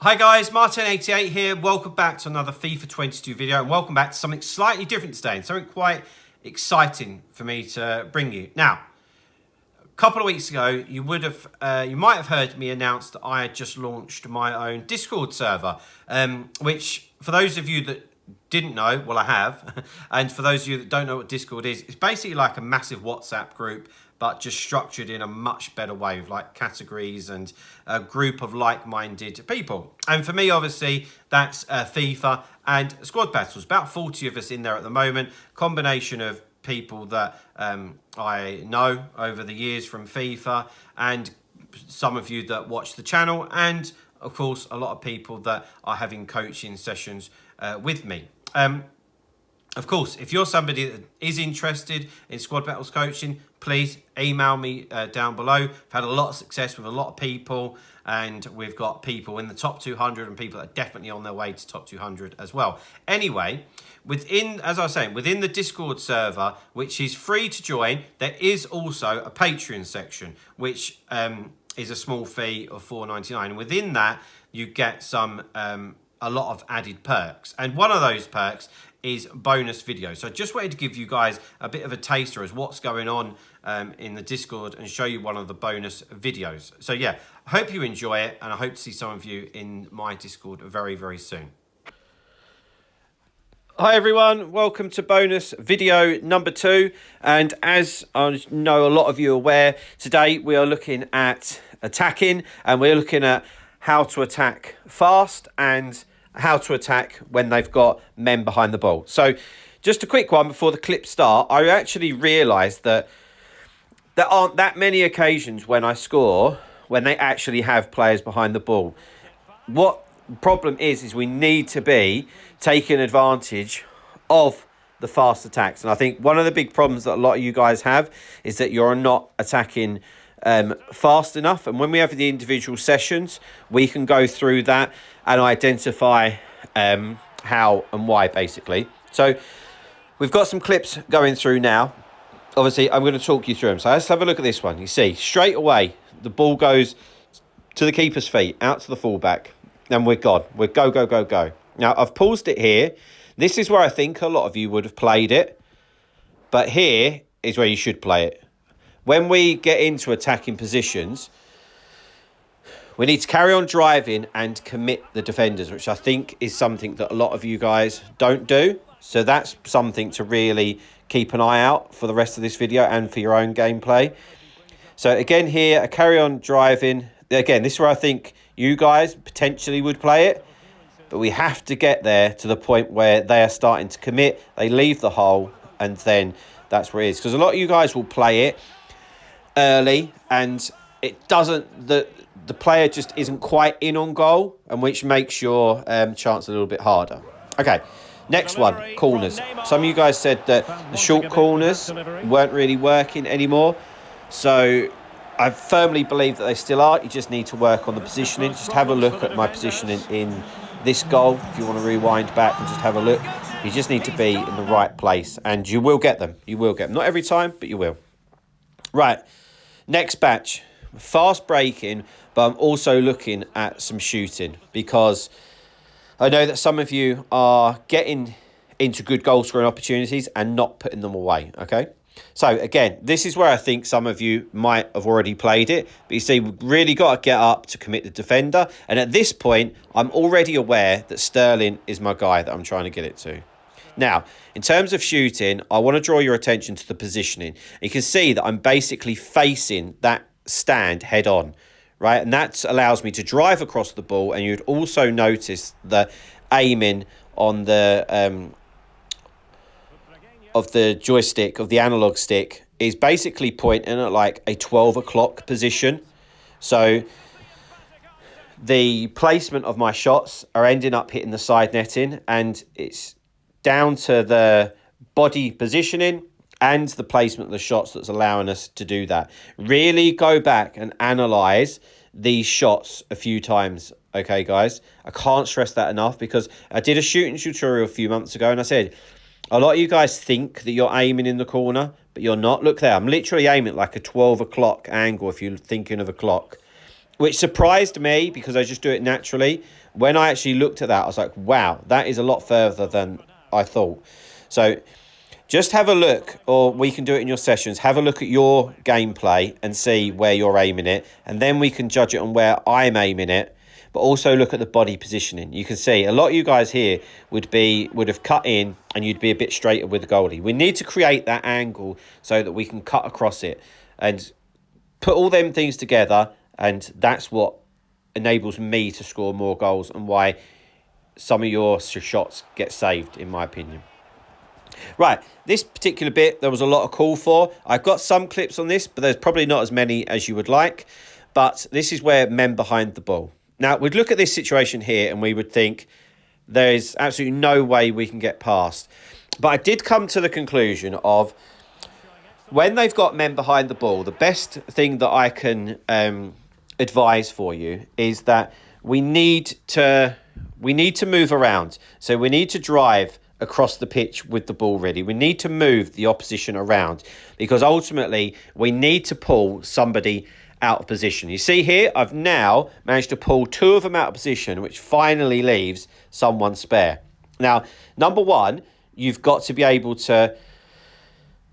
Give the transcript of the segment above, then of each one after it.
Hi guys, Martin88 here. Welcome back to another FIFA 22 video, and welcome back to something slightly different today and something quite exciting for me to bring you. Now, a couple of weeks ago, you might have heard me announce that I had just launched my own Discord server, which for those of you that didn't know, well I have, and for those of you that don't know what Discord is, it's basically like a massive WhatsApp group, but just structured in a much better way with like categories and a group of like-minded people. And for me, obviously, that's FIFA and squad battles. About 40 of us in there at the moment, combination of people that I know over the years from FIFA and some of you that watch the channel, and of course, a lot of people that are having coaching sessions with me. Of course, if you're somebody that is interested in squad battles coaching, please email me down below. I've had a lot of success with a lot of people, and we've got people in the top 200 and people that are definitely on their way to top 200 as well. Anyway, as I was saying, within the Discord server, which is free to join, there is also a Patreon section, which is a small fee of $4.99. And within that, you get a lot of added perks. And one of those perks is bonus videos. So I just wanted to give you guys a bit of a taster as what's going on in the Discord and show you one of the bonus videos. So yeah, I hope you enjoy it, and I hope to see some of you in my Discord very, very soon. Hi everyone, welcome to bonus video number 2. And as I know a lot of you are aware, today we are looking at attacking, and we're looking at how to attack fast and how to attack when they've got men behind the ball. So just a quick one before the clip start. I actually realised that there aren't that many occasions when I score when they actually have players behind the ball. What the problem is we need to be taking advantage of the fast attacks. And I think one of the big problems that a lot of you guys have is that you're not attacking fast enough. And when we have the individual sessions, we can go through that and identify how and why, basically. So we've got some clips going through now. Obviously, I'm going to talk you through them. So let's have a look at this one. You see, straight away, the ball goes to the keeper's feet, out to the fullback, and we're gone. We're go, go, go, go. Now, I've paused it here. This is where I think a lot of you would have played it, but here is where you should play it. When we get into attacking positions, we need to carry on driving and commit the defenders, which I think is something that a lot of you guys don't do. So that's something to really keep an eye out for the rest of this video and for your own gameplay. So again here, I carry on driving. Again, this is where I think you guys potentially would play it. But we have to get there to the point where they are starting to commit. They leave the hole, and then that's where it is. Because a lot of you guys will play it early, and it doesn't, the player just isn't quite in on goal, and which makes your chance a little bit harder. Okay, next one, corners. Some of you guys said that the short corners weren't really working anymore, so I firmly believe that they still are. You just need to work on the positioning. Just have a look at my positioning in this goal. If you want to rewind back and just have a look, you just need to be in the right place, and you will get them. You will get them. Not every time, but you will. Right, next batch. Fast breaking, but I'm also looking at some shooting, because I know that some of you are getting into good goal scoring opportunities and not putting them away, okay? So again, this is where I think some of you might have already played it, but you see, we've really got to get up to commit the defender, and at this point, I'm already aware that Sterling is my guy that I'm trying to get it to. Now, in terms of shooting, I want to draw your attention to the positioning. You can see that I'm basically facing that stand head on, right? And that allows me to drive across the ball, and you'd also notice the aiming on the of the joystick, of the analog stick, is basically pointing at like a 12 o'clock position. So the placement of my shots are ending up hitting the side netting, and it's down to the body positioning and the placement of the shots that's allowing us to do that. Really go back and analyse these shots a few times, okay, guys? I can't stress that enough, because I did a shooting tutorial a few months ago, and I said, a lot of you guys think that you're aiming in the corner, but you're not. Look there, I'm literally aiming like a 12 o'clock angle if you're thinking of a clock. which surprised me because I just do it naturally. When I actually looked at that, I was like, wow, that is a lot further than I thought. So just have a look, or we can do it in your sessions. Have a look at your gameplay and see where you're aiming it. And then we can judge it on where I'm aiming it. But also look at the body positioning. You can see a lot of you guys here would have cut in and you'd be a bit straighter with the goalie. We need to create that angle so that we can cut across it and put all them things together. And that's what enables me to score more goals and why some of your shots get saved, in my opinion. Right, this particular bit, there was a lot of call for. I've got some clips on this, but there's probably not as many as you would like. But this is where men behind the ball. Now, we'd look at this situation here and we would think there is absolutely no way we can get past. But I did come to the conclusion of when they've got men behind the ball, the best thing that I can advise for you is that we need to move around. So we need to drive across the pitch with the ball ready. We need to move the opposition around because ultimately we need to pull somebody out of position. You see here, I've now managed to pull two of them out of position, which finally leaves someone spare. Now, number one, you've got to be able to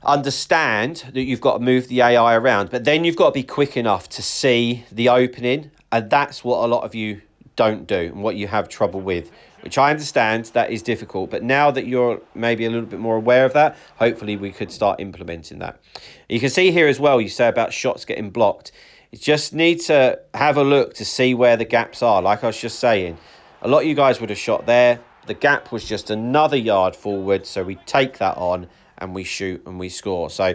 understand that you've got to move the AI around, but then you've got to be quick enough to see the opening, and that's what a lot of you don't do and what you have trouble with, which I understand that is difficult, but now that you're maybe a little bit more aware of that, hopefully we could start implementing that. You can see here as well, you say about shots getting blocked. You just need to have a look to see where the gaps are. Like I was just saying, a lot of you guys would have shot there. The gap was just another yard forward, so we take that on and we shoot and we score. So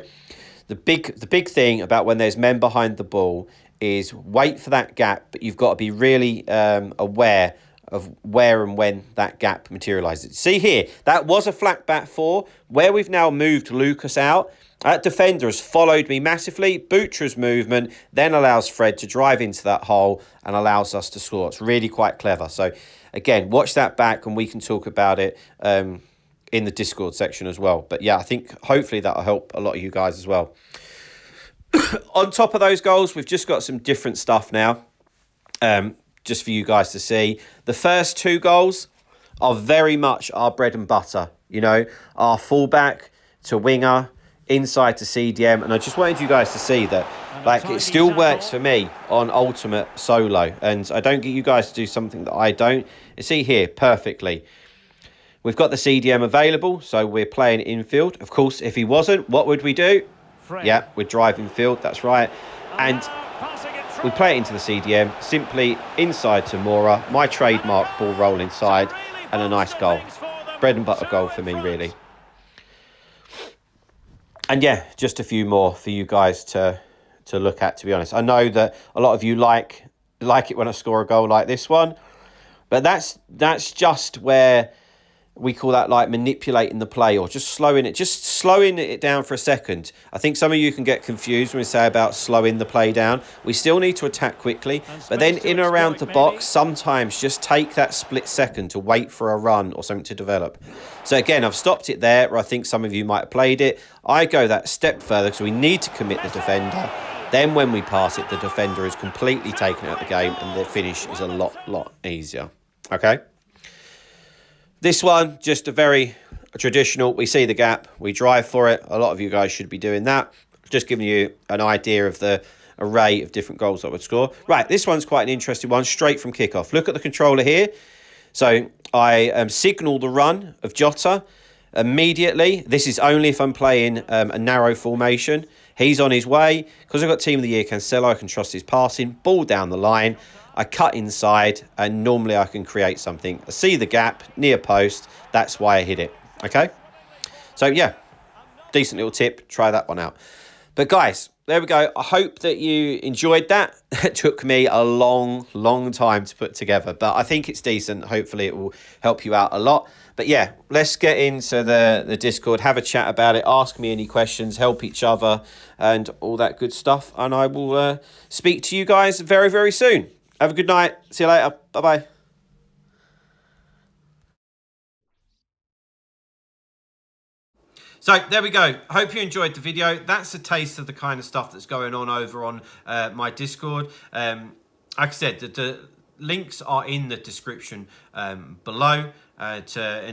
the big thing about when there's men behind the ball is wait for that gap, but you've got to be really aware of where and when that gap materialises. See here, that was a flat back four. Where we've now moved Lucas out, that defender has followed me massively. Butra's movement then allows Fred to drive into that hole and allows us to score. It's really quite clever. So again, watch that back and we can talk about it in the Discord section as well. But yeah, I think hopefully that'll help a lot of you guys as well. On top of those goals, we've just got some different stuff now, just for you guys to see. The first two goals are very much our bread and butter, you know, our fullback to winger, inside to CDM, and I just wanted you guys to see that, like, it still works for me on Ultimate Solo, and I don't get you guys to do something that I don't. You see here, perfectly. We've got the CDM available, so we're playing infield. Of course, if he wasn't, what would we do? Yeah, we're driving field, that's right. And we play it into the CDM, simply inside to Mora, my trademark ball roll inside, and a nice goal. Bread and butter goal for me, really. And yeah, just a few more for you guys to look at, to be honest. I know that a lot of you like it when I score a goal like this one, but that's just where we call that like manipulating the play or just slowing it down for a second. I think some of you can get confused when we say about slowing the play down. We still need to attack quickly, but then in and around the box, sometimes just take that split second to wait for a run or something to develop. So again, I've stopped it there, or I think some of you might have played it. I go that step further because we need to commit the defender. Then when we pass it, the defender is completely taken out of the game and the finish is a lot easier. Okay? This one, just a very traditional, we see the gap, we drive for it. A lot of you guys should be doing that. Just giving you an idea of the array of different goals I would score. Right, this one's quite an interesting one, straight from kickoff. Look at the controller here. So I signal the run of Jota immediately. This is only if I'm playing a narrow formation. He's on his way. Because I've got Team of the Year Cancelo, I can trust his passing. Ball down the line. I cut inside, and normally I can create something. I see the gap, near post. That's why I hit it. Okay? So, yeah. Decent little tip. Try that one out. But, guys, there we go. I hope that you enjoyed that. It took me a long time to put together. But I think it's decent. Hopefully, it will help you out a lot. But, yeah, let's get into the Discord. Have a chat about it. Ask me any questions. Help each other. And all that good stuff. And I will speak to you guys very, very soon. Have a good night. See you later. Bye-bye. So there we go. Hope you enjoyed the video. That's a taste of the kind of stuff that's going on over on my Discord. like I said, the links are in the description below, and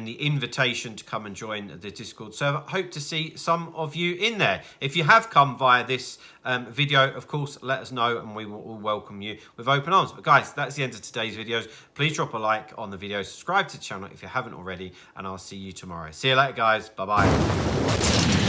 the invitation to come and join the Discord server. Hope to see some of you in there. If you have come via this video, of course, let us know and we will all welcome you with open arms. But guys, that's the end of today's videos. Please drop a like on the video, subscribe to the channel if you haven't already, and I'll see you tomorrow. See you later, guys. Bye-bye.